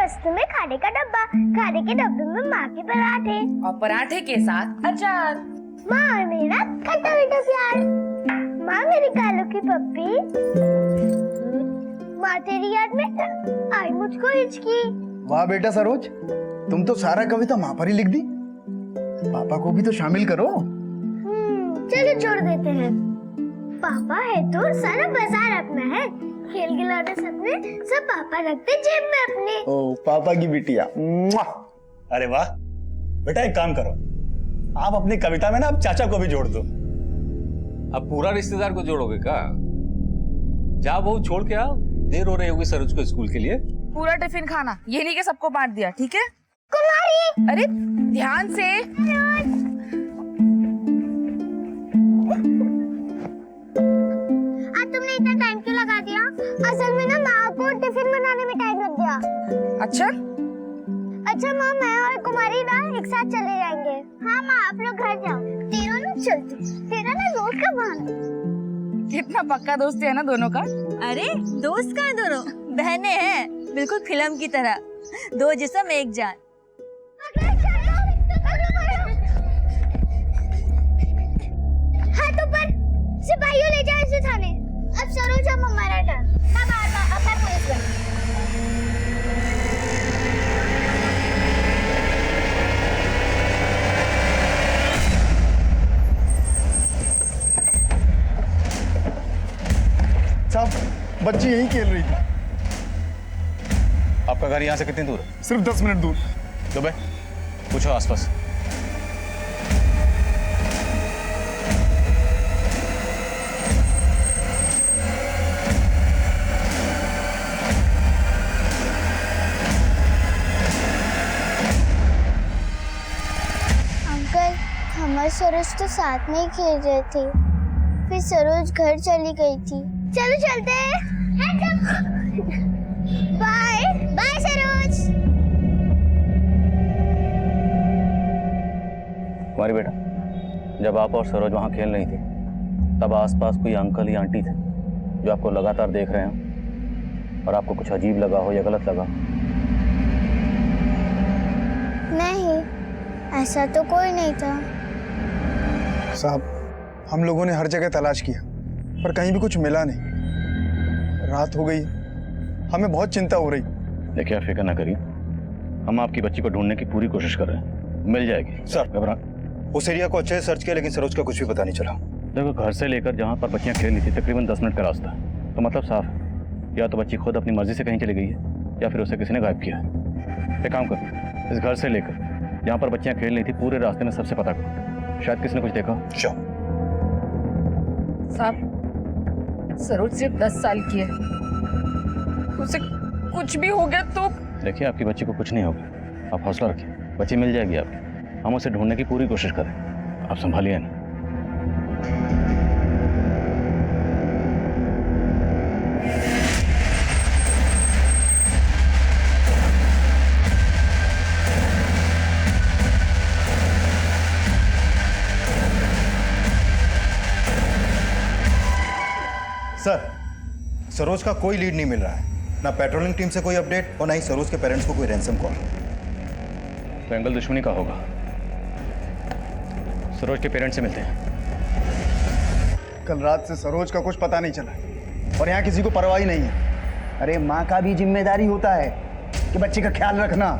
बस्ते में खाने का डब्बा, खाने के डब्बे में माँ के पराठे और पराठे के साथ अचार। माँ और मेरा खट्टा मीठा प्यार। माँ मेरी कालू की पप्पी। माँ तेरी याद में आई मुझको हिचकी। वाह बेटा सरोज, तुम तो सारा कविता माँ पर ही लिख दी। पापा को भी तो शामिल करो। चलो छोड़ देते हैं। पापा है तो सारा बाजार अपना है। खेल खिलौने सपने सब पापा रखते जेब में अपने। ओ पापा की बिटिया। अरे वाह बेटा, एक काम करो, आप अपनी कविता में ना अब चाचा को भी जोड़ दो। अब पूरा रिश्तेदार को जोड़ोगे क्या? जा बहू, छोड़ के आओ, देर हो रही होगी सरोज को स्कूल के लिए। पूरा टिफिन खाना, ये नहीं कि सबको बांट दिया, ठीक है? कुमारी, अरे ध्यान से। आज तुमने इतना टाइम क्यों लगा दिया? असल में ना माँ को टिफिन बनाने में टाइम लग गया। अच्छा माँ, मैं और कुमारी ना एक साथ चले जाएंगे। हाँ माँ, आप लोग घर जाओ, तेरा ना चलते, तेरा ना दोस्त का बहाना। कितना पक्का दोस्ती है ना दोनों का। अरे दोस्त कहाँ दोनों, बहनें हैं, बिल्कुल फिल्म की तरह, दो जिस्म एक जान। हाथ ऊपर, सिपाहियों ले जाओ इसे थाने। अब सरोज, अब हमारा टर्न। अब मैं पुलिस बन। साहब, बच्ची यहीं खेल रही थी। आपका घर यहाँ से कितनी दूर है? सिर्फ 10 मिनट दूर। दुबे, पूछो आसपास। अंकल, हमारे सरोज तो साथ में ही खेल रहे थे, फिर सरोज घर चली गई थी। चलो चलते हैं। Bye bye Saroj. कुमारी बेटा, जब आप और सरोज वहाँ खेल रही थी, तब आसपास कोई अंकल या आंटी थे जो आपको लगातार देख रहे हैं और आपको कुछ अजीब लगा हो या गलत लगा? नहीं, ऐसा तो कोई नहीं था। साहब, हम लोगों ने हर जगह तलाश किया पर कहीं भी कुछ मिला नहीं। रात हो गई, हमें बहुत चिंता हो रही। देखिए, आप फिक्र ना करिए, हम आपकी बच्ची को ढूंढने की पूरी कोशिश कर रहे हैं, मिल जाएगी। सर, घबरा, उस एरिया को अच्छे से सर्च किया लेकिन सरोज का कुछ भी पता नहीं चला। देखो, घर से लेकर जहाँ पर बच्चियाँ खेल रही थी तकरीबन 10 मिनट का रास्ता है, तो मतलब साफ है, या तो बच्ची खुद अपनी मर्जी से कहीं चली गई है या फिर उसे किसी ने गायब किया है। एक काम करो, इस घर से लेकर जहाँ पर बच्चियाँ खेल रही थी पूरे रास्ते में सबसे पता करो, शायद किसी ने कुछ देखा। साहब, सरोज सिर्फ 10 साल की है, उसे कुछ भी हो गया तो। देखिए, आपकी बच्ची को कुछ नहीं होगा, आप हौसला रखिए, बच्ची मिल जाएगी आपकी। हम उसे ढूंढने की पूरी कोशिश करें, आप संभालिए ना। सर, सरोज का कोई लीड नहीं मिल रहा है, ना पेट्रोलिंग टीम से कोई अपडेट और ना ही सरोज के पेरेंट्स को कोई रैंसम कॉल। तो एंगल दुश्मनी का होगा। सरोज के पेरेंट्स से मिलते हैं। कल रात से सरोज का कुछ पता नहीं चला और यहाँ किसी को परवाह ही नहीं है। अरे माँ का भी जिम्मेदारी होता है कि बच्चे का ख्याल रखना,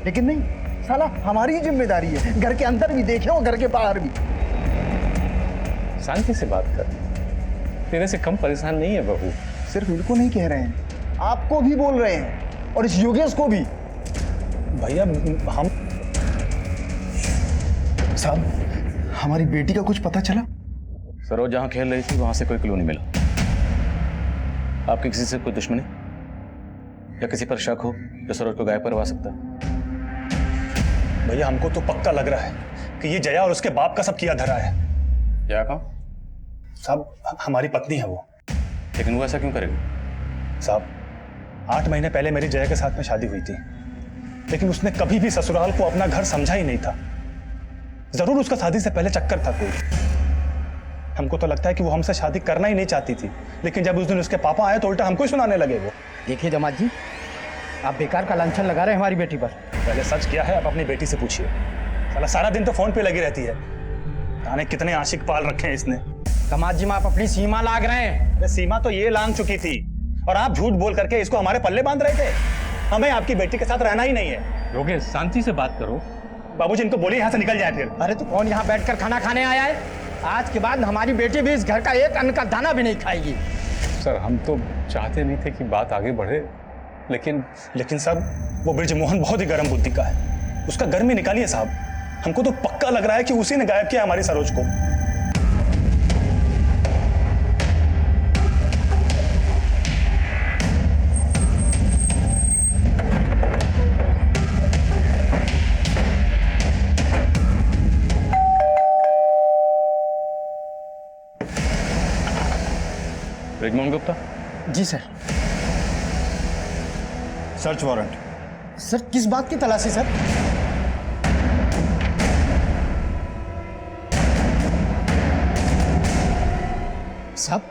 लेकिन नहीं, साला हमारी ही जिम्मेदारी है, घर के अंदर भी देखें और घर के बाहर भी। शांति से बात कर, तेरे से कम परेशान नहीं है बहू। सिर्फ इनको नहीं कह रहे हैं, आपको भी बोल रहे हैं और इस योगेश को भी। भैया, हम साहब, हमारी बेटी का कुछ पता चला? सरोज जहाँ खेल रही थी वहां से कोई क्लू नहीं मिला। आपकी किसी से कोई दुश्मनी या किसी पर शक हो जो सरोज को गायब करवा सकता है? भैया, हमको तो पक्का लग रहा है कि ये जया और उसके बाप का सब किया धरा है। क्या कहा? साहब, हमारी पत्नी है वो। लेकिन वो ऐसा क्यों करेगी? साहब, 8 महीने पहले मेरी जया के साथ में शादी हुई थी, लेकिन उसने कभी भी ससुराल को अपना घर समझा ही नहीं था। जरूर उसका शादी से पहले चक्कर था कोई। हमको तो लगता है कि वो हमसे शादी करना ही नहीं चाहती थी, लेकिन जब उस दिन उसके पापा आए तो उल्टा हमको ही सुनाने लगे वो। देखिए जमात जी, आप बेकार का लांछन लगा रहे हैं हमारी बेटी पर। पहले सच क्या है आप अपनी बेटी से पूछिए। साला सारा दिन तो फोन पे लगी रहती है। जाने कितने आशिक पाल रखे हैं इसने। दामाद जी, आप अपनी सीमा लांघ रहे हैं। ये सीमा तो ये लांघ चुकी थी और आप झूठ बोल करके इसको हमारे पल्ले बांध रहे थे। हमें आपकी बेटी के साथ रहना ही नहीं है। योगेश शांति से बात करो। बाबूजी इनको बोलिए यहाँ से निकल जाए फिर। अरे तो कौन यहाँ बैठकर खाना खाने आया है? आज के बाद हमारी बेटी भी इस घर का एक अन्न का दाना भी नहीं खाएगी। सर हम तो चाहते नहीं थे कि बात आगे बढ़े, लेकिन साहब वो ब्रिजमोहन बहुत ही गर्म बुद्धि का है। उसका गर्मी निकालिए साहब। हमको तो पक्का लग रहा है कि उसी ने गायब किया हमारी सरोज को। ब्रिजमोहन गुप्ता। जी सर। Search warrant. सर किस बात की तलाशी सर? साहब,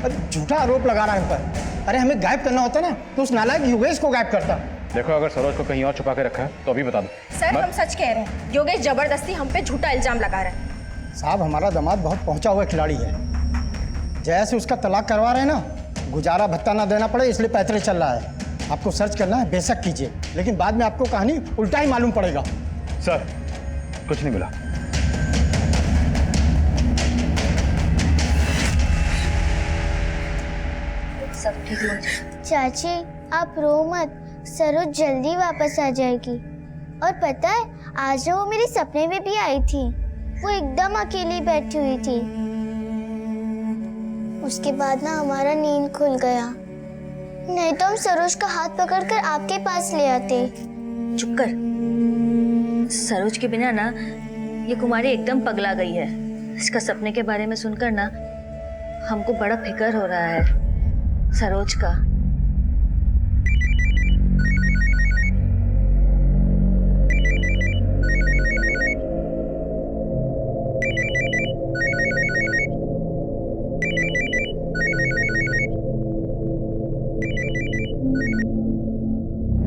अरे झूठा आरोप लगा रहा है हम पर। अरे हमें गायब करना होता ना तो उस नालायक योगेश को गायब करता। देखो अगर सरोज को कहीं और छुपा के रखा है तो अभी बता दो। सर हम सच कह रहे हैं, योगेश जबरदस्ती हम पे झूठा इल्जाम लगा रहा है। साहब हमारा दामाद बहुत पहुंचा हुआ खिलाड़ी है। जैसे उसका तलाक करवा रहे हैं ना, गुजारा भत्ता ना देना पड़े इसलिए पैतरे चल रहा है। आपको सर्च करना है बेशक कीजिए, लेकिन बाद में आपको कहानी उल्टा ही मालूम पड़ेगा। सर कुछ नहीं मिला। सब ठीक हो जाए। चाची आप रो मत, सरोज जल्दी वापस आ जाएगी। और पता है आज वो मेरे सपने में भी आई थी। वो एकदम अकेली बैठी हुई थी। उसके बाद ना हमारा नींद खुल गया, नहीं तो हम सरोज का हाथ पकड़कर आपके पास ले आते। चुप कर। सरोज के बिना ना ये कुमारी एकदम पगला गई है। इसका सपने के बारे में सुनकर ना हमको बड़ा फिक्र हो रहा है सरोज का।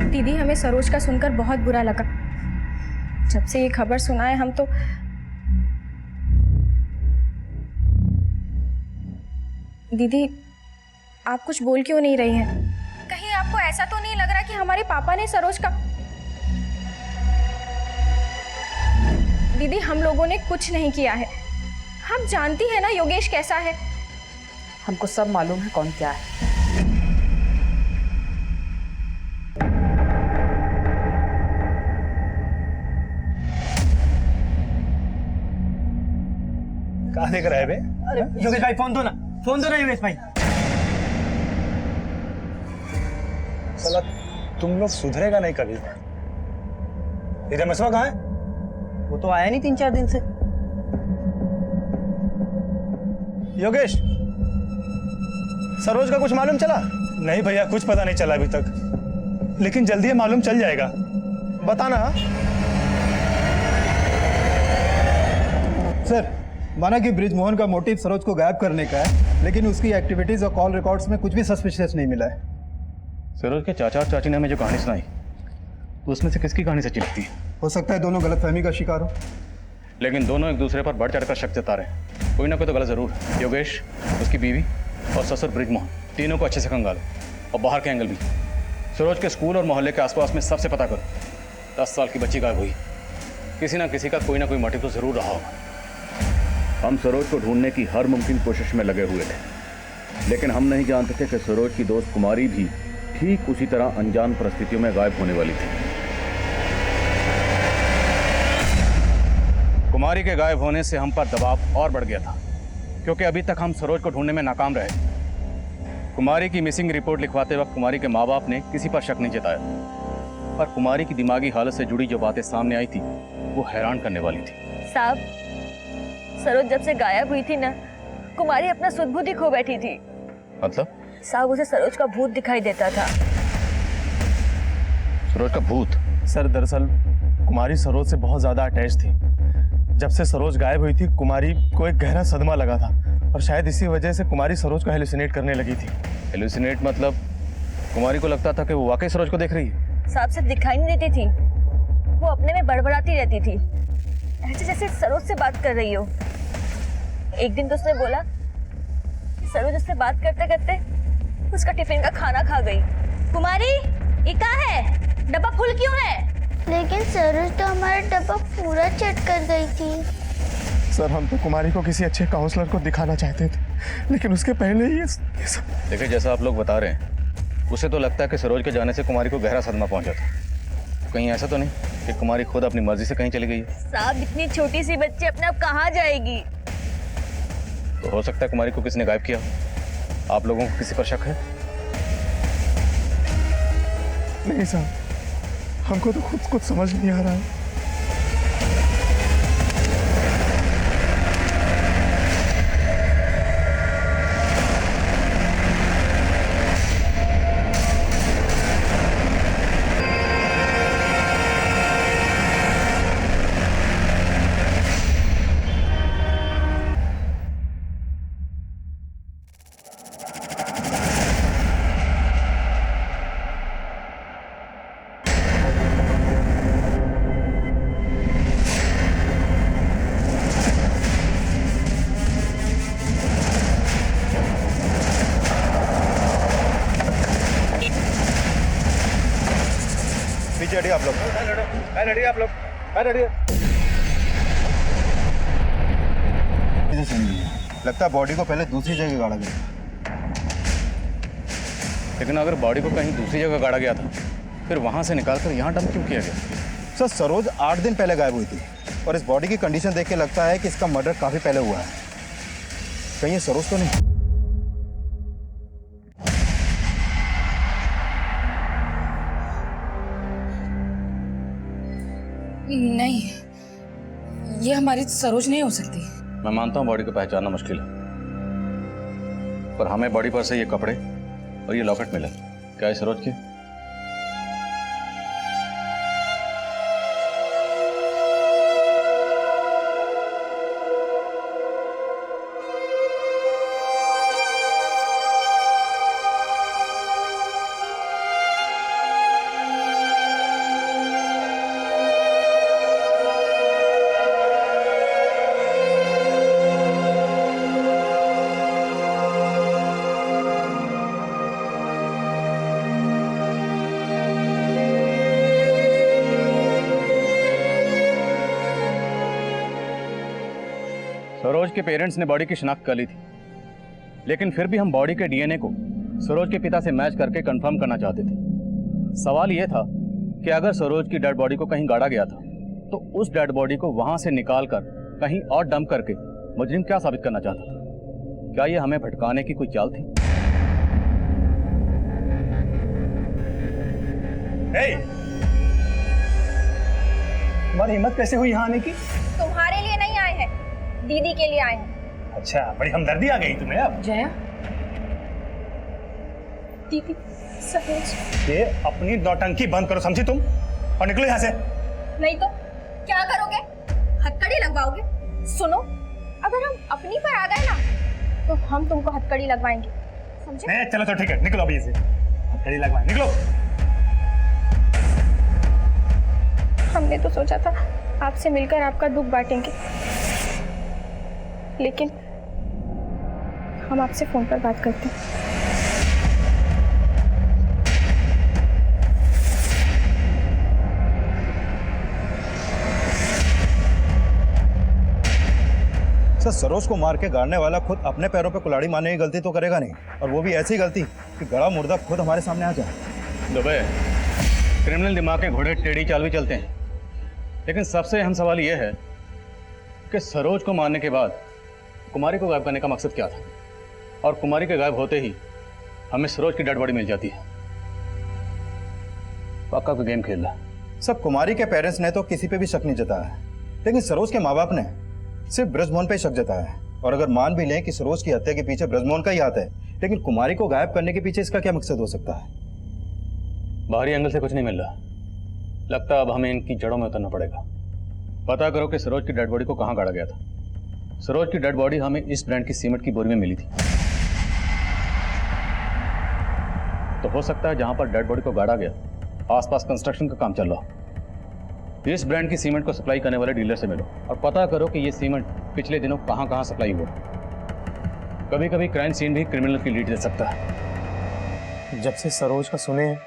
दीदी हमें सरोज का सुनकर बहुत बुरा लगा। जब से ये खबर सुना है हम तो दीदी आप कुछ बोल क्यों नहीं रही हैं? कहीं आपको ऐसा तो नहीं लग रहा कि हमारे पापा ने सरोज का? दीदी हम लोगों ने कुछ नहीं किया है। हम जानती है ना योगेश कैसा है। हमको सब मालूम है कौन क्या है। कहाँ देख रहा है बे? अरे योगेश भाई फोन दो ना, फोन दो ना योगेश भाई। साला तुम लोग सुधरेगा नहीं कभी। इधर मसवा कहाँ है? वो तो आया नहीं 3-4 दिन से। योगेश, सरोज का कुछ मालूम चला? नहीं भैया कुछ पता नहीं चला अभी तक, लेकिन जल्दी ये मालूम चल जाएगा। बताना। सर माना कि ब्रिजमोहन का मोटिव सरोज को गायब करने का है, लेकिन उसकी एक्टिविटीज और कॉल रिकॉर्ड्स में कुछ भी सस्पिशियस नहीं मिला है। सरोज के चाचा और चाची ने हमें जो कहानी सुनाई उसमें से किसकी कहानी सच्ची लगती है? हो सकता है दोनों गलतफहमी का शिकार हो। लेकिन दोनों एक दूसरे पर बढ़ चढ़कर शक जता रहे हैं। कोई ना कोई तो गलत जरूर है। योगेश, उसकी बीवी और ससुर ब्रिजमोहन, तीनों को अच्छे से खंगालो और बाहर के एंगल भी। सरोज के स्कूल और मोहल्ले के आसपास में सबसे पता करो। 10 साल की बच्ची गायब हुई। किसी ना किसी का कोई ना कोई मोटिव तो जरूर रहा होगा। हम सरोज को ढूंढने की हर मुमकिन कोशिश में लगे हुए थे, लेकिन हम नहीं जानते थे कि सरोज की दोस्त कुमारी भी ठीक उसी तरह अनजान परिस्थितियों में गायब होने वाली थी। कुमारी के गायब होने से हम पर दबाव और बढ़ गया था, क्योंकि अभी तक हम सरोज को ढूंढने में नाकाम रहे। कुमारी की मिसिंग रिपोर्ट लिखवाते वक्त कुमारी के माँ बाप ने किसी पर शक नहीं जताया, पर कुमारी की दिमागी हालत से जुड़ी जो बातें सामने आई थी वो हैरान करने वाली थी। साहब, सरोज जब से गायब हुई थी ना, कुमारी अपना सुध बुद्धि खो बैठी थी। मतलब? साहब उसे सरोज का भूत दिखाई देता था। सरोज का भूत? सर दरअसल कुमारी सरोज से बहुत ज़्यादा अटैच थी। जब से सरोज गायब हुई थी कुमारी को एक गहरा सदमा लगा था, और शायद इसी वजह से कुमारी सरोज को हेलुसिनेट करने लगी थी। हेलुसिनेट मतलब? कुमारी को लगता था कि वो वाकई सरोज को देख रही है। साफ से दिखाई नहीं देती थी, वो अपने में बड़बड़ाती रहती थी, ऐसे जैसे सरोज से बात कर रही हो। एक दिन तो उसने बोला कि सरोज उससे बात करते करते उसका टिफिन का खाना खा गई। कुमारी, ये क्या है? डब्बा फुल क्यों है? लेकिन सरोज तो हमारा डब्बा पूरा चट कर गई थी। सर हम तो कुमारी को किसी अच्छे काउंसलर को दिखाना चाहते थे, लेकिन उसके पहले ही ये सब। देखिए, जैसा आप लोग बता रहे हैं, उसे तो लगता है कि सरोज के जाने से कुमारी को गहरा सदमा पहुंचा था। कहीं ऐसा तो नहीं कि कुमारी खुद अपनी मर्जी से कहीं चली गई है? साहब, इतनी छोटी सी बच्ची अपने आप कहाँ जाएगी? तो हो सकता है कुमारी को किसी ने गायब किया। आप लोगों को किसी पर शक है? नहीं साहब, हमको तो खुद कुछ समझ नहीं आ रहा है। पीछे हटिए आप लोग। रेडी आप लोग, रेडी। लगता है बॉडी को पहले दूसरी जगह गाड़ा गया। लेकिन अगर बॉडी को कहीं दूसरी जगह गाड़ा गया था, फिर वहां से निकालकर यहाँ डंप क्यों किया गया? सर सरोज 8 दिन पहले गायब हुई थी और इस बॉडी की कंडीशन देख के लगता है कि इसका मर्डर काफी पहले हुआ है। कहीं ये सरोज तो नहीं? नहीं, ये हमारी सरोज नहीं हो सकती। मैं मानता हूँ बॉडी को पहचानना मुश्किल है, पर हमें बॉडी पर से ये कपड़े और ये लॉकेट मिला। क्या है सरोज की? सरोज के पेरेंट्स ने बॉडी की शिनाख्त कर ली थी, लेकिन फिर भी हम बॉडी के डीएनए को सरोज के पिता से मैच करके कंफर्म करना चाहते थे। सवाल यह था कि अगर सरोज की डेड बॉडी को कहीं गाड़ा गया था, तो उस डेड बॉडी को वहां से निकालकर कहीं और डंप करके मुजरिम क्या साबित करना चाहता था? क्या यह हमें भटकाने की कोई चाल थी? तुम्हारी हिम्मत कैसे हुई यहाँ आने की? तुम्हारे लिए नहीं आए हैं, दीदी के लिए आए हैं। अच्छा, बड़ी हमदर्दी आ गई तुम्हें अब। जया, दीदी, सरोज। ये अपनी नौटंकी बंद करो, समझी तुम? और निकलो यहाँ से। नहीं तो क्या करोगे? हथकड़ी लगवाओगे? सुनो, अगर हम अपनी पर आ गए ना, तो हम तुमको हथकड़ी लगवाएंगे, समझे? चलो तो ठीक है, निकलो अभी से। हथकड़ी लगवाए, निकलो। हमने तो सोचा था आपसे मिलकर आपका दुख बांटेंगे, लेकिन हम आपसे फोन पर बात करते हैं। सर सरोज को मार के गाड़ने वाला खुद अपने पैरों पे कुल्हाड़ी मारने की गलती तो करेगा नहीं, और वो भी ऐसी गलती कि गड़ा मुर्दा खुद हमारे सामने आ जाए। दुबे, क्रिमिनल दिमाग के घोड़े टेढ़ी चाल भी चलते हैं, लेकिन सबसे अहम सवाल यह है कि सरोज को मारने के बाद कुमारी को गायब करने का मकसद क्या था? और कुमारी के गायब होते ही हमें सरोज की डेड बॉडी मिल जाती है। पक्का कोई गेम खेल रहा है। सब कुमारी के पेरेंट्स ने तो किसी पे भी शक नहीं जताया, लेकिन सरोज के माँ बाप ने सिर्फ ब्रजमोहन पे शक जताया है। और अगर मान भी लें कि सरोज की हत्या के पीछे ब्रजमोहन का ही हाथ है, लेकिन कुमारी को गायब करने के पीछे इसका क्या मकसद हो सकता है? बाहरी एंगल से कुछ नहीं मिल रहा, लगता है अब हमें इनकी जड़ों में उतरना पड़ेगा। पता करो कि सरोज की डेड बॉडी को कहाँ गाड़ा गया था। सरोज की डेड बॉडी हमें इस ब्रांड की सीमेंट की बोरी में मिली थी। तो हो सकता है जहां पर डेड बॉडी को गाड़ा गया आसपास कंस्ट्रक्शन का काम चल रहा हो। इस ब्रांड की सीमेंट को सप्लाई करने वाले डीलर से मिलो और पता करो कि ये सीमेंट पिछले दिनों कहां सप्लाई हुआ। कभी कभी क्राइम सीन भी क्रिमिनल की लीड दे सकता है। जब से सरोज का सुने हैं,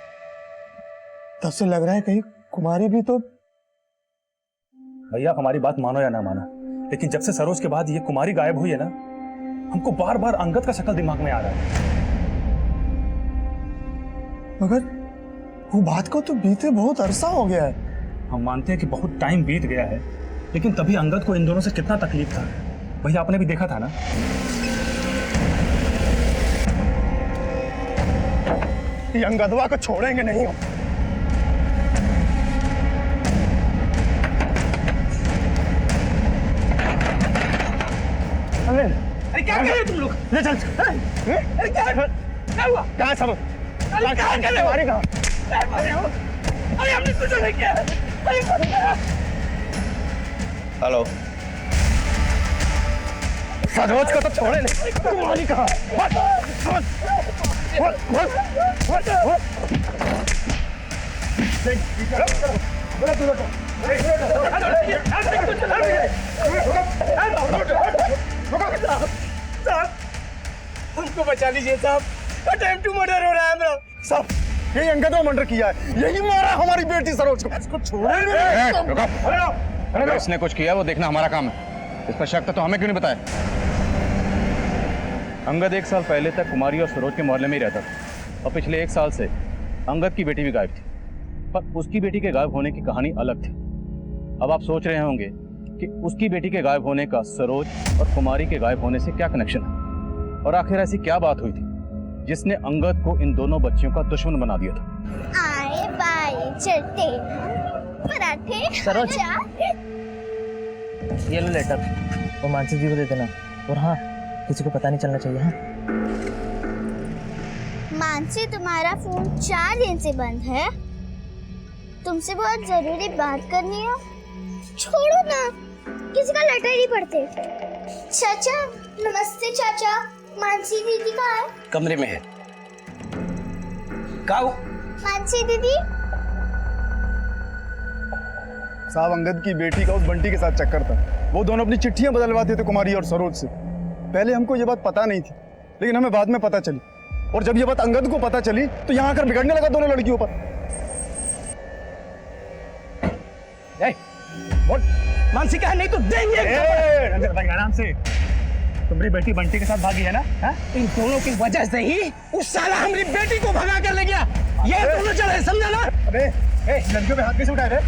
तब से लग रहा है कहीं कुमारी भी तो। भैया हमारी बात मानो या ना मानो, लेकिन जब से सरोज के बाद ये कुमारी गायब हुई है ना, हमको बार बार अंगद का शक्ल दिमाग में आ रहा है। मगर वो बात को तो बीते बहुत अरसा हो गया है। हम मानते हैं कि बहुत टाइम बीत गया है, लेकिन तभी अंगद को इन दोनों से कितना तकलीफ था भैया, आपने भी देखा था ना। ये अंगदवा को छोड़ेंगे नहीं हम। अरे क्या कर रहे हो तुम लोग? ले चल। अरे क्या हुआ? कहाँ सब? अरे क्या कर रहे हो? अरे हमने कुछ नहीं किया। हेलो, सरोज को तो छोड़े नहीं। कुमारी कहाँ? हमको बचा लीजिए साहब, अटेम्प्ट टू मर्डर हो रहा है मेरा। साहब यही अंगद ने मर्डर किया है, यही मारा हमारी बेटी सरोज को। इसको छोड़े अगर इसने कुछ किया वो देखना हमारा काम है। इस पर शक तो हमें क्यों नहीं बताया? अंगद 1 साल पहले तक कुमारी और सरोज के मोहल्ले में ही रहता था और पिछले 1 साल से अंगद की बेटी भी गायब थी, पर उसकी बेटी के गायब होने की कहानी अलग थी। अब आप सोच रहे होंगे कि उसकी बेटी के गायब होने का सरोज और कुमारी के गायब होने से क्या कनेक्शन है, और आखिर ऐसी क्या बात हुई थी जिसने अंगद को इन दोनों बच्चियों का दुश्मन बना दिया था। आए बाई चलते पराठे सरोज, ये लो लेटर, वो मानसी जी को दे देना। और हाँ, किसी को पता नहीं चलना चाहिए। हाँ मानसी, तुम्हारा फोन 4 दिन से बंद है, तुमसे बहुत जरूरी बात करनी है। छोड़ो ना, किसी का लेटर नहीं पढ़ते। चाचा नमस्ते। चाचा मानसी दीदी कहाँ है? कमरे में है। काऊ मानसी दीदी। साहब अंगद की बेटी का उस बंटी के साथ चक्कर था, वो दोनों अपनी चिट्ठियां बदलवाते थे कुमारी और सरोज से। पहले हमको ये बात पता नहीं थी, लेकिन हमें बाद में पता चली, और जब ये बात अंगद को पता चली तो यहाँ आकर बिगड़ने लगा दोनों लड़कियों पर। मानसी कहा नहीं तो देंगे। आराम से, तुम्हारी बेटी बंटी के साथ भागी है ना? हा? इन दोनों की वजह से ही उस साला हमारी बेटी को भगा कर ले गया। ये दोनों चले, समझा ना? अबे लड़कियों पे हाथ कैसे उठाए रहे?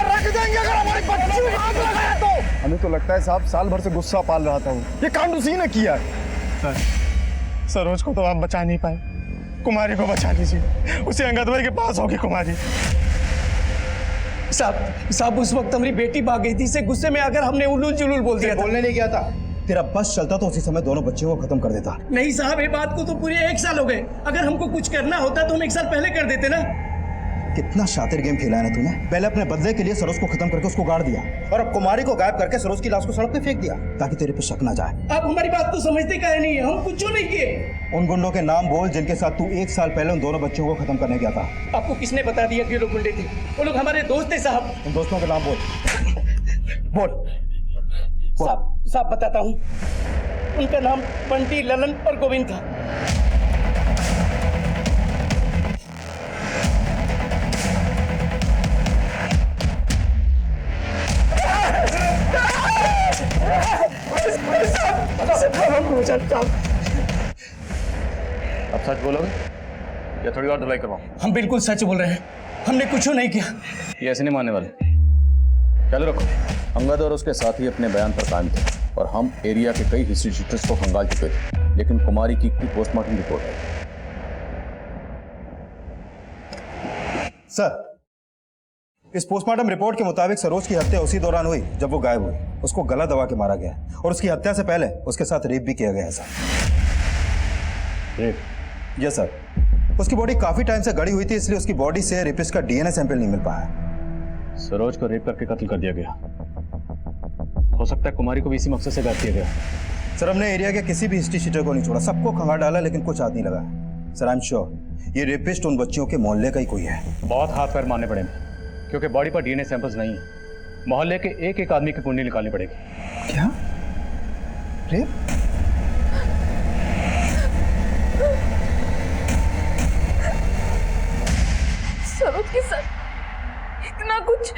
रख देंगे अगर हमारी बच्ची को हाथ लगाया तो। हमें तो लगता है साहब साल भर से गुस्सा पाल रहा था वो, ये कांड उसी ने किया है। सरोज को तो आप बचा नहीं पाए, कुमारी को बचा लीजिए, उसे अंगद भाई के पास होगी कुमारी। साहब उस वक्त हमारी बेटी भाग गई थी, इसे गुस्से में आकर हमने उलूल जुलूल बोल दिया था। बोलने नहीं गया था, तेरा बस चलता तो उसी समय दोनों बच्चियों को खत्म कर देता। नहीं साहब, ये बात को तो पूरे 1 साल हो गए। अगर हमको कुछ करना होता तो हम 1 साल पहले कर देते ना। कितना शातिर गेम खेला है ना तूने। पहले अपने बदले के लिए सरोज को खत्म करके उसको गाड़ दिया, और अब कुमारी को गायब करके सरोज की लाश को सड़क पे फेंक दिया ताकि तेरे पे शक ना जाए। आप हमारी बात को समझते काहे नहीं है? हम कुछ नहीं किए। उन गुंडों के नाम बोल जिनके साथ तू 1 साल पहले उन दोनों बच्चों को खत्म करने गया था। आपको किसने बता दिया कि ये लोग गुंडे थे? वो लोग हमारे दोस्त थे साहब। उन दोस्तों के नाम बोल। साहब बताता हूँ, उनका नाम बंटी, ललन और गोविंद था। अब सच बोलोगे या थोड़ी और धुलाई करवाऊं? हम बिल्कुल सच बोल रहे हैं, हमने कुछ नहीं किया। ये ऐसे नहीं मानने वाले। चलो रखो। अंगद और उसके साथी अपने बयान पर कायम थे और हम एरिया के कई हिस्ट्री शीटर्स को खंगाल चुके थे, लेकिन कुमारी की पोस्टमार्टम रिपोर्ट है। सर, इस पोस्टमार्टम रिपोर्ट के मुताबिक सरोज की हत्या उसी दौरान हुई जब वो गायब हुई। उसको गला दबा के मारा गया और उसकी हत्या से पहले उसके साथ रेप भी किया गया है सर। रेप? Yes sir. उसकी बॉडी काफी टाइम से गड़ी हुई थी, इसलिए उसकी बॉडी से रेपिस्ट का डीएनए सैंपल नहीं मिल पाया। सरोज को रेप करके कत्ल कर दिया गया। हो सकता है कुमारी को भी इसी मकसद से गायब किया गया। सर हमने एरिया के किसी भी हिस्ट्री शीटर को नहीं छोड़ा, सबको खंगाल डाला लेकिन कुछ हाथ नहीं लगा। सर आई एम श्योर ये रेपिस्ट उन बच्चियों के मोहल्ले का ही कोई है। बहुत हाथ पैर मारने पड़ेंगे क्योंकि बॉडी पर डीएनए सैंपल्स नहीं है। मोहल्ले के एक एक आदमी की कुंडली निकालनी पड़ेगी। क्या रेप? सरोज के साथ इतना कुछ।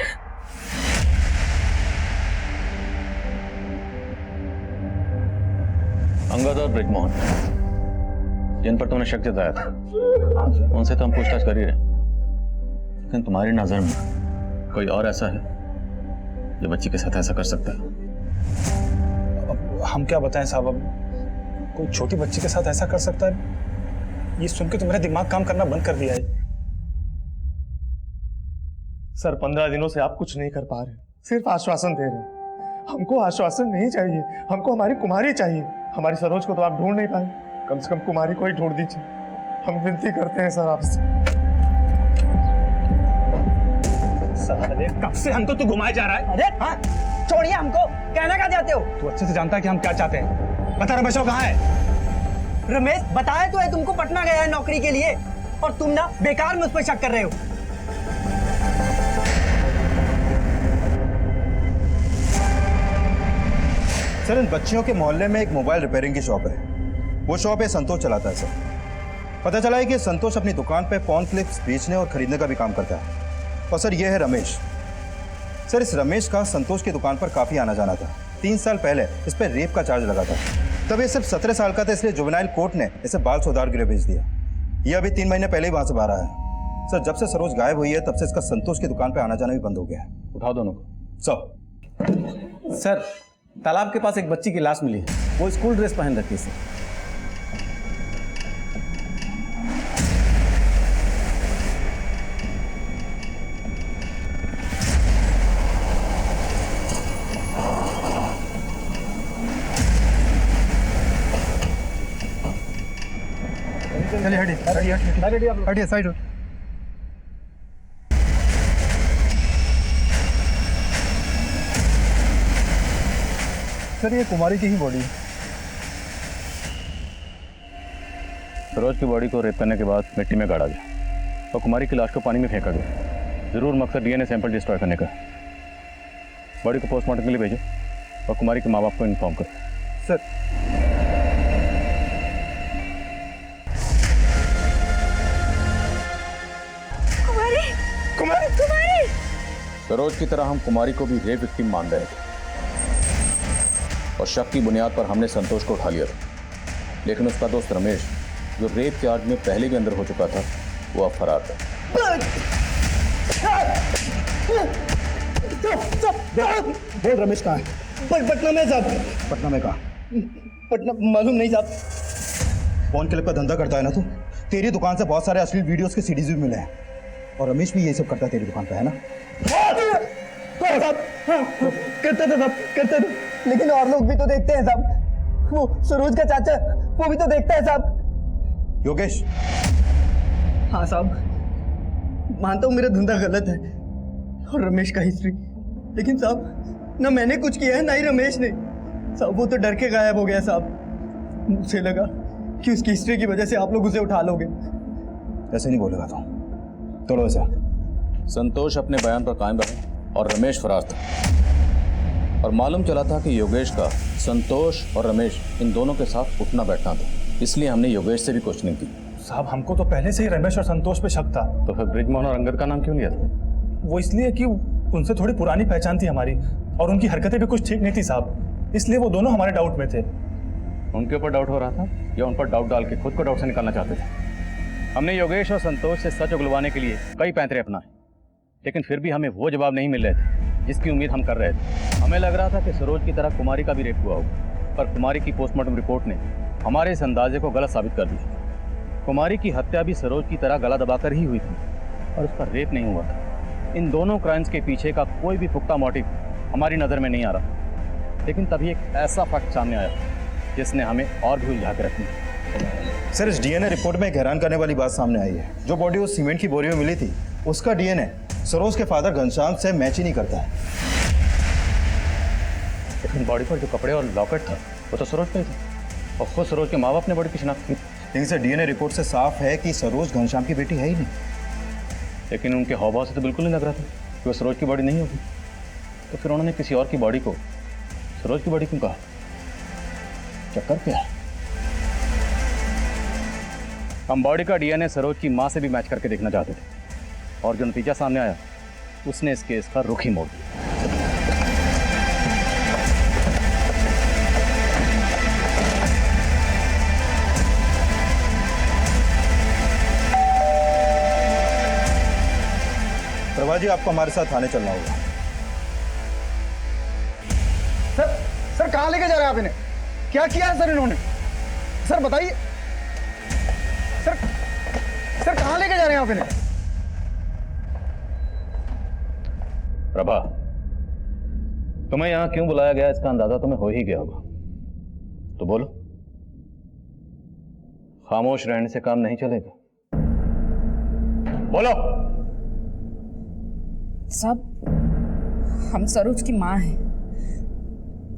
अंगद और ब्रिजमोहन जिन पर तुमने शक जताया था उनसे तो हम पूछताछ कर ही रहे, लेकिन तुम्हारी नजर में कोई और ऐसा है जो बच्ची के साथ ऐसा कर सकता है? अब हम क्या बताएं साहब, अब कोई छोटी बच्ची के साथ ऐसा कर सकता है, ये सुन के तो मेरा दिमाग काम करना बंद कर दिया है। सर 15 दिनों से आप कुछ नहीं कर पा रहे, सिर्फ आश्वासन दे रहे हैं। हमको आश्वासन नहीं चाहिए, हमको हमारी कुमारी चाहिए। हमारी सरोज को तो आप ढूंढ नहीं पाए, कम से कम कुमारी को ही ढूंढ दीजिए। हम विनती करते हैं सर आपसे। साले कब से हमको तू घुमाया जा रहा है? अरे हाँ छोड़िए हमको, कहना क्या चाहते हो? तू अच्छे से जानता है कि हम क्या चाहते हैं। बता रमेश कहाँ है? रमेश बताया तो है तुमको, पटना गया है नौकरी के लिए, और तुम ना बेकार मुझ पर शक कर रहे हो। सर इन बच्चियों के मोहल्ले में एक मोबाइल रिपेयरिंग की शॉप है, वो शॉप है संतोष चलाता है सर। पता चला है कि संतोष अपनी दुकान पे पॉर्न क्लिप्स बेचने और खरीदने का भी काम करता है। और सर ये है रमेश। सर इस रमेश का संतोष की दुकान पर काफी आना जाना था। 3 साल पहले इस पर रेप का चार्ज लगा था, तब ये सिर्फ 17 साल का था, इसलिए जुवेनाइल कोर्ट ने इसे बाल सुधार गृह भेज दिया। ये अभी 3 महीने पहले ही वहां से बाहर आया है। सर जब से सरोज गायब हुई है तब से इसका संतोष की दुकान पर आना जाना भी बंद हो गया है। उठाओ दोनों को। सर तालाब के पास एक बच्ची की लाश मिली है, वो स्कूल ड्रेस पहन रखी है सर। चलिए हटिए साइड। सर ये कुमारी की ही बॉडी है। सरोज की बॉडी को रेप करने के बाद मिट्टी में गाड़ा गया और कुमारी की लाश को पानी में फेंका गया। जरूर मकसद डीएनए सैंपल डिस्ट्रॉय करने का। बॉडी को पोस्टमार्टम के लिए भेजो और कुमारी के माँ बाप को इन्फॉर्म करो। सर कुमारी सरोज की तरह हम कुमारी को भी रेप विक्टिम मान रहे थे और शक की बुनियाद पर हमने संतोष को उठा लिया था, लेकिन उसका दोस्त रमेश जो रेप चार्ज में पहले भी अंदर हो चुका था वो अब फरार था। बोल रमेश कहाँ है? पटना में साहब। पटना में कहा? पटना मालूम नहीं साहब। फोन क्लिप का धंधा करता है ना तू? तेरी दुकान से बहुत सारे अश्लील वीडियोस के सीडीज भी मिले हैं और रमेश भी ये सब करता है तेरी दुकान पे, है ना? करते थे साहब, करते थे, लेकिन और लोग भी तो देखते हैं साहब। वो सरोज का चाचा वो भी तो देखता है साहब। योगेश। हाँ साहब मानता हूँ मेरा धंधा गलत है और रमेश का हिस्ट्री, लेकिन साहब ना मैंने कुछ किया है ना ही रमेश ने। साहब वो तो डर के गायब हो गया साहब। मुझे लगा कि उसकी हिस्ट्री की वजह से आप लोग उसे उठा लोगे। ऐसे नहीं बोलेगा तो ऐसा। संतोष अपने बयान पर कायम रहा और रमेश फरार था और मालूम चला था कि योगेश का संतोष और रमेश इन दोनों के साथ उठना बैठना था, इसलिए हमने योगेश से भी क्वेश्चनिंग की। साहब हमको तो पहले से ही रमेश और संतोष पे शक था। तो फिर ब्रिजमोहन और अंगद का नाम क्यों लिया था? वो इसलिए कि उनसे थोड़ी पुरानी पहचान थी हमारी और उनकी हरकतें भी कुछ ठीक नहीं थी साहब, इसलिए वो दोनों हमारे डाउट में थे। उनके ऊपर डाउट हो रहा था या उन पर डाउट डाल के खुद को डाउट से निकालना चाहते थे? हमने योगेश और संतोष से सच उगलवाने के लिए कई पैंतरे अपनाए, लेकिन फिर भी हमें वो जवाब नहीं मिल रहे थे जिसकी उम्मीद हम कर रहे थे। हमें लग रहा था कि सरोज की तरह कुमारी का भी रेप हुआ होगा, पर कुमारी की पोस्टमार्टम रिपोर्ट ने हमारे इस अंदाजे को गलत साबित कर दिया। कुमारी की हत्या भी सरोज की तरह गला दबाकर ही हुई थी और उसका रेप नहीं हुआ था। इन दोनों क्राइम्स के पीछे का कोई भी पुख्ता मोटिव हमारी नज़र में नहीं आ रहा, लेकिन तभी एक ऐसा फैक्ट सामने आया जिसने हमें और भी उलझा के रखी। सर इस डीएनए रिपोर्ट में एक हैरान करने वाली बात सामने आई है। जो बॉडी उस सीमेंट की बोरी में मिली थी उसका डीएनए सरोज के फादर घनश्याम से मैच ही नहीं करता है। लेकिन बॉडी पर जो कपड़े और लॉकेट था वो तो सरोज का ही था और खुद सरोज के माँ बाप ने बड़ी की शिनाख्त की। लेकिन सर डीएनए रिपोर्ट से साफ है कि सरोज घनश्याम की बेटी है ही नहीं। लेकिन उनके हाव भाव से तो बिल्कुल नहीं लग रहा था कि वो सरोज की बॉडी नहीं होगी। तो फिर उन्होंने किसी और की बॉडी को सरोज की बॉडी क्यों कहा? चक्कर क्या है? हम बॉडी का डीएनए सरोज की मां से भी मैच करके देखना चाहते थे और जो नतीजा सामने आया उसने इस केस का रुख ही मोड़ दिया। प्रभा जी आपको हमारे साथ थाने चलना होगा। सर कहाँ लेके जा रहे हैं आप इन्हें? क्या किया है सर इन्होंने? सर बताइए सर कहाँ लेके जा रहे हैं आप इन्हें? प्रभा, तुम्हें यहां क्यों बुलाया गया इसका अंदाजा तुम्हें हो ही गया होगा, तो बोलो। खामोश रहने से काम नहीं चलेगा, बोलो। साहब, हम सरोज की माँ हैं,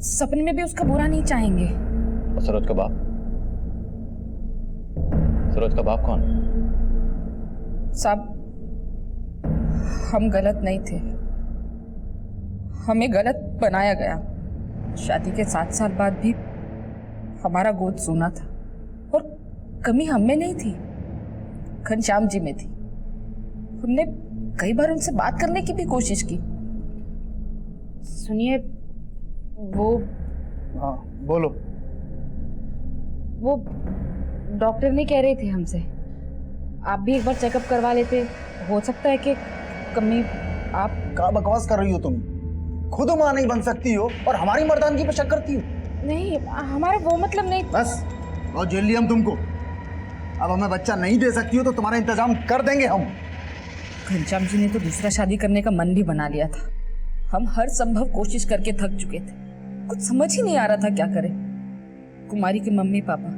सपने में भी उसका बुरा नहीं चाहेंगे। और सरोज का बाप? सरोज का बाप कौन है? साहब, हम गलत नहीं थे, हमें गलत बनाया गया। शादी के 7 साल बाद भी हमारा गोद सोना था और कमी हमें नहीं थी, घनश्याम जी में थी। हमने कई बार उनसे बात करने की भी कोशिश की। सुनिए, वो हाँ बोलो। वो डॉक्टर नहीं कह रहे थे हमसे, आप भी एक बार चेकअप करवा लेते, हो सकता है कि कमी। आप क्या बकवास कर रही हो तुम? खुद मां नहीं बन सकती हो और हमारी मर्दानगी पर शक करती हो। नहीं, हमारा वो मतलब नहीं। बस और जेल लिया हम तुमको। अब हमें बच्चा नहीं दे सकती हो तो तुम्हारा इंतजाम कर देंगे हम। घनश्याम जी ने तो दूसरा शादी करने का मन भी बना लिया था। हम हर संभव कोशिश करके थक चुके थे, कुछ समझ ही नहीं आ रहा था क्या करें। कुमारी के मम्मी पापा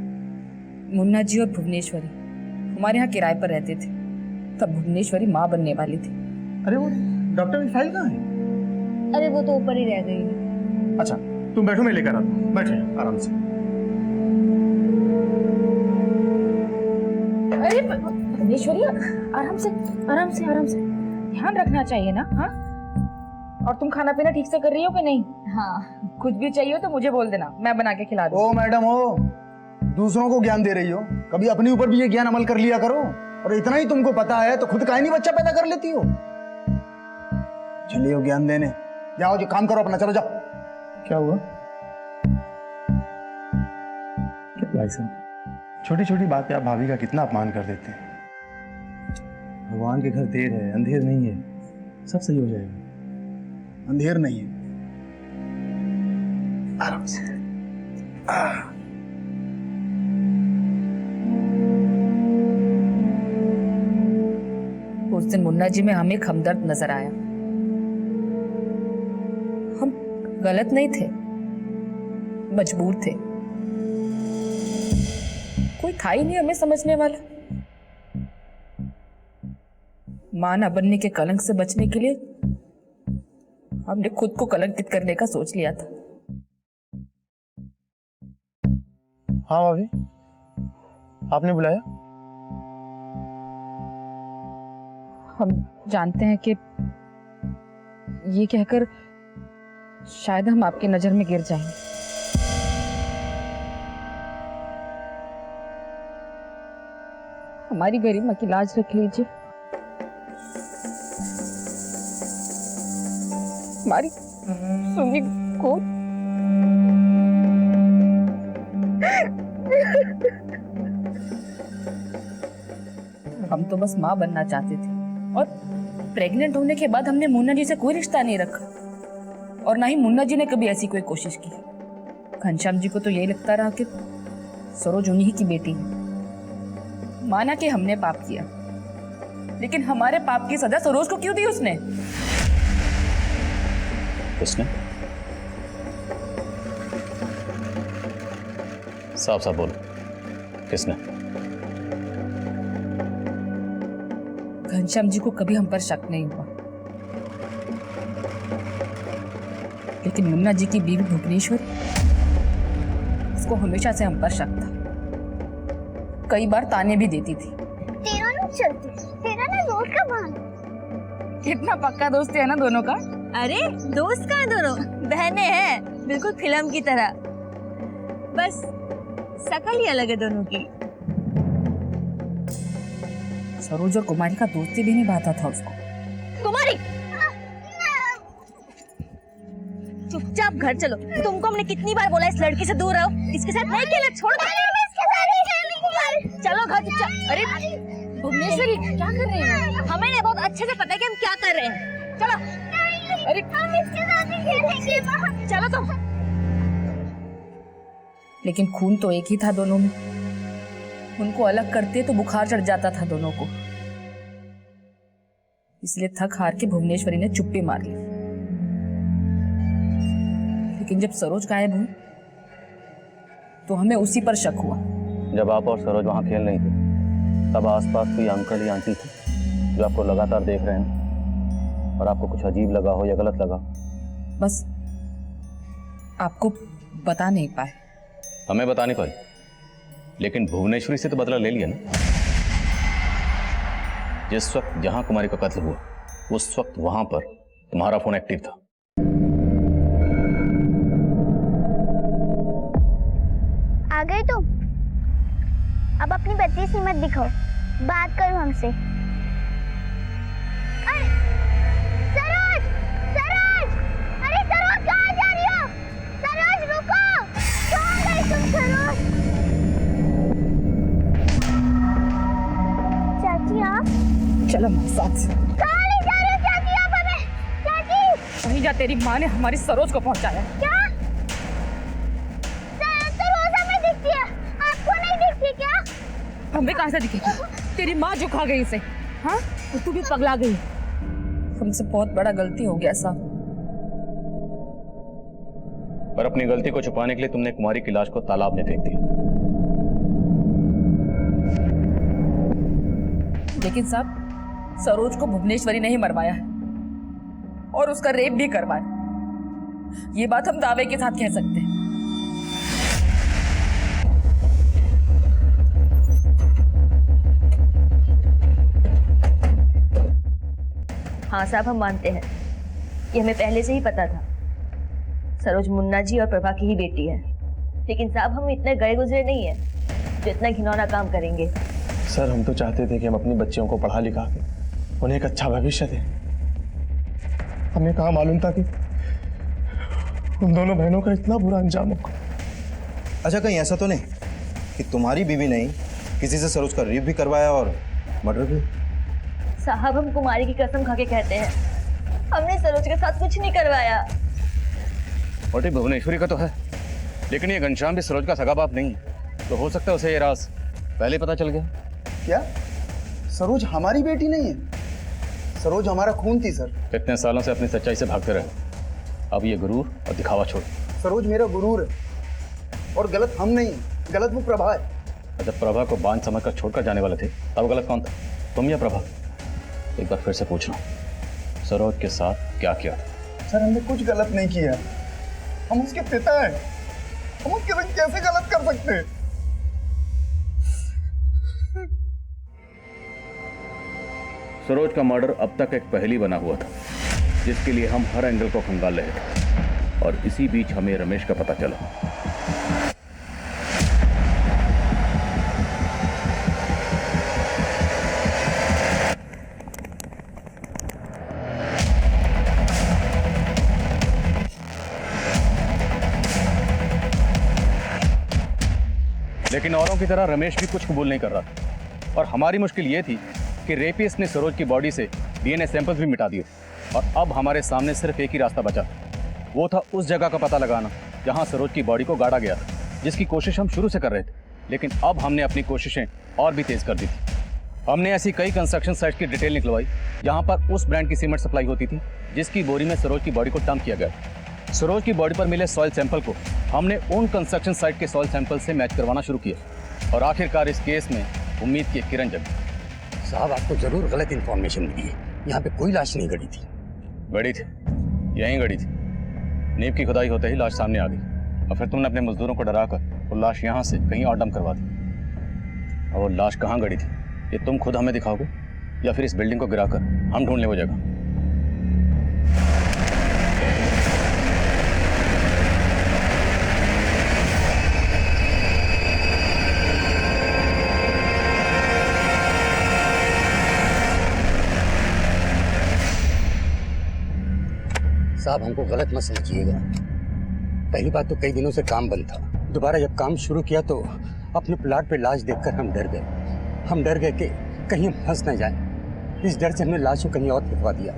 मुन्ना जी और भुवनेश्वरी हमारे यहाँ किराए पर रहते थे। तब भुवनेश्वरी माँ बनने वाली थी। अरे वो डॉक्टर की फाइल कहाँ है? अरे वो तो ऊपर ही रह गई है। अच्छा तुम बैठो, मैं लेकर आता हूँ। बैठे आराम से। अरे भुवनेश्वरी, आराम से आराम से आराम से, ध्यान रखना चाहिए ना। हाँ, और तुम खाना पीना ठीक से कर रही हो कि नहीं? हाँ, कुछ भी चाहिए हो तो मुझे बोल देना, मैं बना के खिला दूँ। ओ मैडम हो, दूसरों को ज्ञान दे रही हो, कभी अपने ऊपर भी ये ज्ञान अमल कर लिया करो। और इतना ही तुमको पता है तो खुद काहे नहीं बच्चा पैदा कर लेती हो? चलिए ज्ञान देने जाओ, जो काम करो अपना, चलो जाओ। क्या हुआ भाई साहब? छोटी छोटी बात पे आप भाभी का कितना अपमान कर देते हैं। भगवान के घर देर है, अंधेर नहीं है, सब सही हो जाएगा। अंधेर नहीं है, आराम से। उस दिन मुन्ना जी में हमें हमदर्द नजर आया। हम गलत नहीं थे, मजबूर थे। कोई था ही नहीं हमें समझने वाला। मां ना बनने के कलंक से बचने के लिए हमने खुद को कलंकित करने का सोच लिया था। हाँ भाभी, आपने बुलाया? हम जानते हैं कि ये कहकर शायद हम आपकी नजर में गिर जाएंगे। हमारी गरिमा की लाज रख लीजिए, हमारी सुनी को हम तो बस माँ बनना चाहते थे और प्रेग्नेंट होने के बाद हमने मुन्ना जी से कोई रिश्ता नहीं रखा और ना ही मुन्ना जी ने कभी ऐसी कोई कोशिश की। घनश्याम जी को तो यही लगता रहा कि सरोज उन्हीं की बेटी है। माना कि हमने पाप किया, लेकिन हमारे पाप की सजा सरोज को क्यों दी उसने? किसने? साफ साफ बोलो, किसने? घनश्याम जी को कभी हम पर शक नहीं हुआ, लेकिन मुन्ना जी की बीवी भुवनेश्वरी उसको हमेशा से हम पर शक था। कई बार ताने भी देती थी। तेरा नहीं चलती, तेरा ना रोड का बहाना। कितना पक्का दोस्ती है ना दोनों का। अरे दोस्त कहाँ दोनों, बहनें हैं, बिल्कुल फिल्म की तरह। बस शकल ही अलग है दोनों की। सरोज और कुमारी का दोस्ती भी निभाता था उसको। कुमारी चुपचाप घर चलो। तुमको हमने कितनी बार बोला इस लड़की से दूर रहो, इसके साथ नहीं खेलना, छोड़ दो। चलो घर चुपचाप। अरे भुवनेश्वरी क्या कर रहे हैं? हमें ना बहुत अच्छे से पता है कि हम क्या कर रहे हैं। चलो। अरे हम इसके साथ ही खेलेंगे। चलो तुम। लेकिन खून तो एक ही था दोनों में। उनको अलग करते तो बुखार चढ़ जाता था दोनों को। इसलिए थक हार के भुवनेश्वरी ने चुप्पी मार ली। लेकिन जब सरोज गायब हुई तो हमें उसी पर शक हुआ। जब आप और सरोज वहाँ खेल रही थी तब आसपास कोई अंकल या आंटी थे जो आपको लगातार देख रहे हैं और आपको कुछ अजीब लगा हो या गलत लगा? बस आपको बता नहीं पाए। हमें बता नहीं पाई, लेकिन भुवनेश्वरी से तो बदला ले लिया ना। जिस वक्त जहां कुमारी का कत्ल हुआ उस वक्त वहां पर तुम्हारा फोन एक्टिव था। आ गए तुम? अब अपनी बत्तीस हिम्मत दिखाओ, बात करो हमसे। अरे सरोज, सरोज, अरे सरोज कहाँ जा रही हो? सरोज रुको, कहाँ गई तुम सरोज? चाची आप? चलो मेरे साथ। कहाँ ले जा रहे हो चाची आप हमें? चाची! वहीं जा तेरी माँ ने हमारी सरोज को पहुंचाया। क्या? सरोज हमें दिखती है, आपको नहीं दिखती क्या? हमें कहाँ से दिखेगी? तेरी माँ जो खा गई इसे। हाँ, तू भी पगला गई। हमसे बहुत बड़ा गलती हो गया साहब। पर अपनी गलती को छुपाने के लिए तुमने कुमारी की लाश को तालाब में फेंक दिया। लेकिन साहब, सरोज को भुवनेश्वरी ने ही मरवाया है और उसका रेप भी करवाया। ये बात हम दावे के साथ कह सकते हैं। हाँ साहब, हम मानते हैं, ये हमें पहले से ही पता था। सरोज मुन्ना जी और प्रभा की ही बेटी है। लेकिन साहब, हम इतने गए गुजरे नहीं है जो इतना घिनौना काम करेंगे। सर, हम तो चाहते थे कि हम अपनी बच्चियों को पढ़ा लिखा के उन्हें एक अच्छा भविष्य दें। हमें कहाँ मालूम था कि उन दोनों बहनों का इतना बुरा अंजाम होगा। अच्छा, कहीं ऐसा तो नहीं कि तुम्हारी बीवी ने किसी से सरोज का रेप भी करवाया और मर्डर भी? साहब, हम कुमारी की कसम खा के कहते हैं, हमने सरोज के साथ कुछ नहीं करवाया। और भुवनेश्वरी का तो है, लेकिन ये घनश्याम भी सरोज का सगा बाप नहीं है। तो हो सकता है उसे ये राज पहले पता चल गया। क्या सरोज हमारी बेटी नहीं है? सरोज हमारा खून थी सर। इतने सालों से अपनी सच्चाई से भागते रहे, अब ये गुरूर और दिखावा छोड़। सरोज मेरा गुरूर है और गलत हम नहीं, गलत वो प्रभा है। जब प्रभा को बांझ समझकर छोड़कर जाने वाले थे तब गलत कौन था, तुम या प्रभा? एक बार फिर से पूछ रहा हूँ, सरोज के साथ क्या किया था? सर, हमने कुछ गलत नहीं किया। हम उसके पिता हैं, हम उसके साथ कैसे गलत कर सकते हैं? सरोज का मर्डर अब तक एक पहेली बना हुआ था जिसके लिए हम हर एंगल को खंगाल रहे थे, और इसी बीच हमें रमेश का पता चला। लेकिन औरों की तरह रमेश भी कुछ कबूल नहीं कर रहा था, और हमारी मुश्किल ये थी कि रेपिस्ट ने सरोज की बॉडी से डीएनए सैंपल्स भी मिटा दिए, और अब हमारे सामने सिर्फ एक ही रास्ता बचा था। वो था उस जगह का पता लगाना जहां सरोज की बॉडी को गाड़ा गया था, जिसकी कोशिश हम शुरू से कर रहे थे। लेकिन अब हमने अपनी कोशिशें और भी तेज कर दी थी। हमने ऐसी कई कंस्ट्रक्शन साइट की डिटेल निकलवाई जहां पर उस ब्रांड की सीमेंट सप्लाई होती थी जिसकी बोरी में सरोज की बॉडी को डंप किया गया। सरोज की बॉडी पर मिले सॉइल सैंपल को हमने उन कंस्ट्रक्शन साइट के सॉइल सैंपल से मैच करवाना शुरू किया, और आखिरकार इस केस में उम्मीद की किरण जगी। साहब, आपको जरूर गलत इंफॉर्मेशन मिली है। यहाँ पे कोई लाश नहीं गड़ी थी। गड़ी थी, यहीं गड़ी थी। नींव की खुदाई होते ही लाश सामने आ गई, और फिर तुमने अपने मजदूरों को डराकर वो लाश यहाँ से कहीं और डंप करवा दी। और वो लाश कहाँ गड़ी थी ये तुम खुद हमें दिखाओगे या फिर इस बिल्डिंग को गिराकर हम ढूंढ ले वो जगह? साहब हमको गलत मत समझिएगा। पहली बात तो कई दिनों से काम बंद था। दोबारा जब काम शुरू किया तो अपने प्लाट पे लाश देखकर हम डर गए। हम डर गए कि कहीं हम फंस न जाए। इस डर से हमने लाश को कहीं और फेंकवा दिया।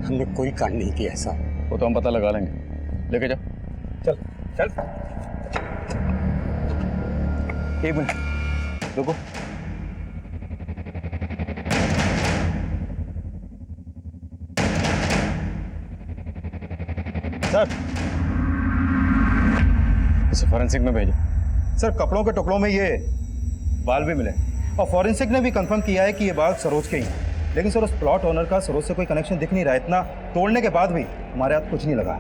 हमने कोई कांड नहीं किया ऐसा। वो तो हम पता लगा लेंगे। लेके जाओ। चल चल। एक मिनट रुको। सर इसे फॉरेंसिक में भेजो। सर कपड़ों के टुकड़ों में ये बाल भी मिले और फॉरेंसिक ने भी कंफर्म किया है कि ये बाल सरोज के ही हैं। लेकिन सर उस प्लॉट ओनर का सरोज से कोई कनेक्शन दिख नहीं रहा। इतना तोड़ने के बाद भी हमारे हाथ कुछ नहीं लगा।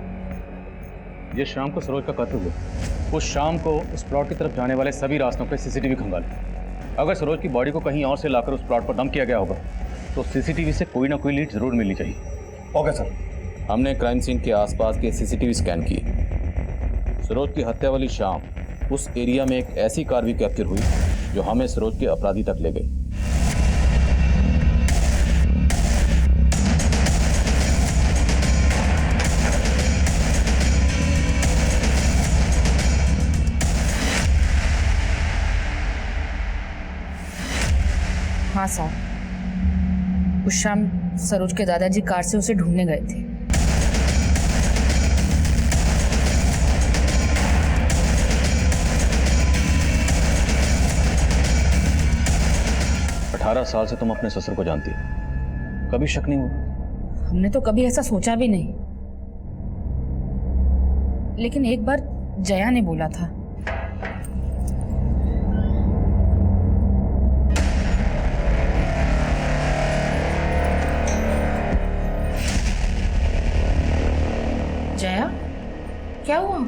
ये शाम को सरोज का कत्ल हुआ। उस शाम को उस प्लॉट की तरफ जाने वाले सभी रास्तों पे सीसीटीवी खंगाले। अगर सरोज की बॉडी को कहीं और से लाकर उस प्लॉट पर डंप किया गया होगा तो सीसीटीवी से कोई ना कोई लीड जरूर मिलनी चाहिए। Okay sir. हमने क्राइम सीन के आसपास के सीसीटीवी स्कैन किए। सरोज की हत्या वाली शाम उस एरिया में एक ऐसी कार भी कैप्चर हुई जो हमें सरोज के अपराधी तक ले गई। हाँ साहब, उस शाम सरोज के दादाजी कार से उसे ढूंढने गए थे। अठारह साल से तुम अपने ससुर को जानती हो, कभी शक नहीं हुआ? हमने तो कभी ऐसा सोचा भी नहीं, लेकिन एक बार जया ने बोला था। जया, क्या हुआ?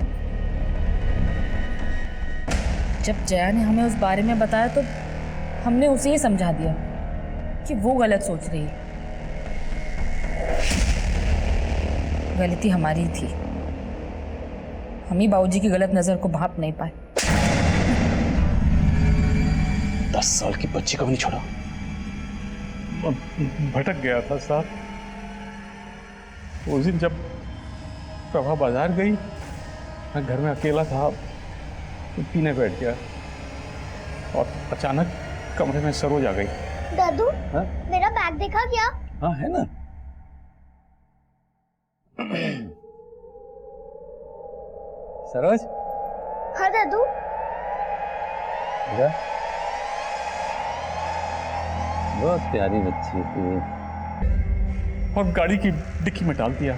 जब जया ने हमें उस बारे में बताया तो हमने उसे ही समझा दिया कि वो गलत सोच रही है। गलती हमारी थी, हम ही बाबूजी की गलत नजर को भांप नहीं पाए। 10 साल की बच्ची को भी नहीं छोड़ा। भटक गया था साहब। उस दिन जब प्रभा बाजार गई, मैं घर में अकेला था, पीने बैठ गया और अचानक कमरे में सरोज आ गई। दादू, हाँ? मेरा बैग देखा क्या? हाँ है ना। सरोज। हाँ दादू। बहुत प्यारी बच्ची थी। और गाड़ी की डिक्की में डाल दिया।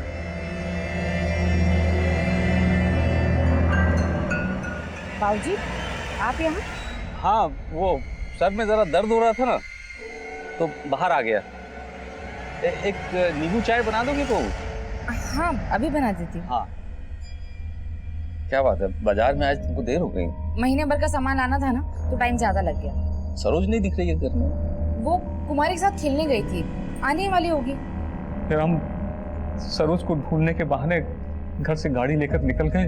बाबूजी, आप यहाँ? हाँ, वो सर में जरा दर्द हो रहा था ना, तो बाहर आ गया। एक नींबू चाय बना दोगे तो? हाँ, अभी बना देती हूँ। हाँ। क्या बात है, बाजार में आज तुमको देर हो गई? महीने भर का सामान लाना था ना, तो टाइम ज्यादा लग गया। सरोज नहीं दिख रही है घर में। वो कुमारी के साथ खेलने गई थी, आने वाली होगी। फिर हम सरोज को ढूंढने के बहाने घर से गाड़ी लेकर निकल गए।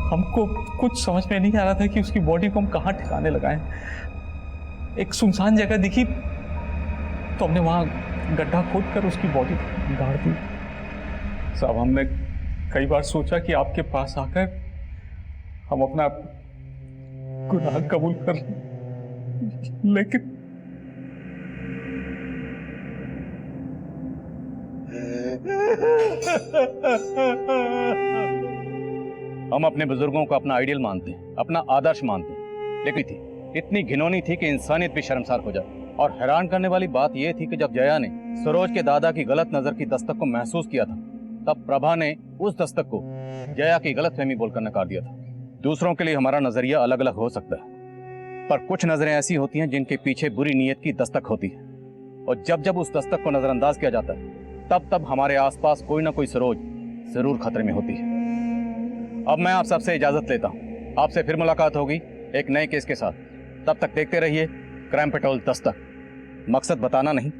हमको कुछ समझ में नहीं आ रहा था कि उसकी बॉडी को हम कहाँ ठिकाने लगाएं। एक सुनसान जगह दिखी तो हमने वहां गड्ढा खोदकर उसकी बॉडी गाड़ दी। साहब, हमने कई बार सोचा कि आपके पास आकर हम अपना गुनाह कबूल कर लें, लेकिन हम अपने बुजुर्गों को अपना आइडियल मानते हैं, अपना आदर्श मानते हैं, लेकिन थी इतनी घिनौनी थी कि इंसानियत भी शर्मसार हो जाए। और हैरान करने वाली बात यह थी कि जब जया ने सरोज के दादा की गलत नजर की दस्तक को महसूस किया था, तब प्रभा ने उस दस्तक को जया की गलतफहमी बोलकर नकार दिया था। दूसरों के लिए हमारा नजरिया अलग अलग हो सकता है, पर कुछ नजरें ऐसी होती हैं जिनके पीछे बुरी नीयत की दस्तक होती है, और जब जब उस दस्तक को नजरअंदाज किया जाता है, तब तब हमारे आसपास कोई ना कोई सरोज जरूर खतरे में होती है। अब मैं आप सबसे इजाजत लेता हूं। आपसे फिर मुलाकात होगी एक नए केस के साथ। तब तक देखते रहिए क्राइम पेट्रोल दस्तक। मकसद बताना नहीं,